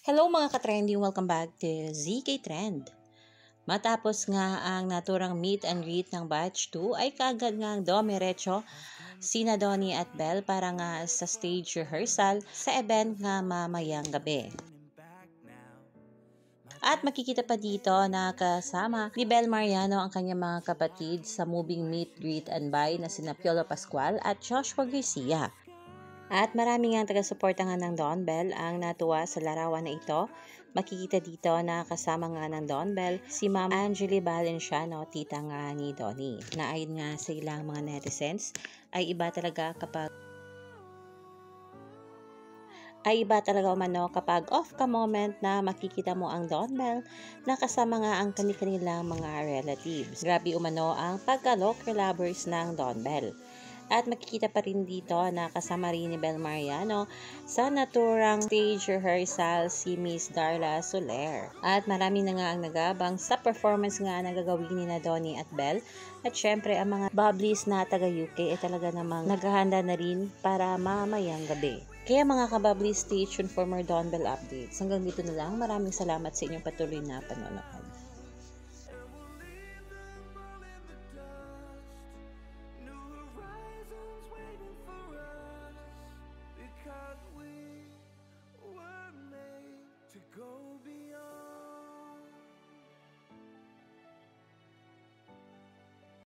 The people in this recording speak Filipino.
Hello mga ka-trending, welcome back to ZK Trend. Matapos nga ang naturang meet and greet ng Batch 2 ay kaagad nga dumiretso sina Donnie at Belle para nga sa stage rehearsal sa event nga mamayang gabi. At makikita pa dito na kasama ni Belle Mariano ang kanyang mga kapatid sa moving meet, greet and buy na sina Piolo Pascual at Joshua Garcia. At marami nga taga-suporta nga ng Don Bell ang natuwa sa larawan na ito. Makikita dito na kasama nga ng Don Bell si Ma'am Angeli Valenciano, tita nga ni Donnie. Na ayon nga sa ilang mga netizens, ay iba talaga umano kapag off ka moment na makikita mo ang Don Bell na kasama nga ang kanilang mga relatives. Grabe umano ang pagka-local lovers ng Don Bell. At makikita pa rin dito na kasama rin ni Belle Mariano sa naturang stage rehearsal si Miss Darla Soler. At marami na nga ang nagabang sa performance nga na gagawin ni na Donnie at Belle. At syempre ang mga bubblies na taga-UK ay talaga namang naghahanda na rin para mamayang gabi. Kaya mga kabubblies, stay tuned for more Don Bell updates. Hanggang dito na lang. Maraming salamat sa inyong patuloy na panonood.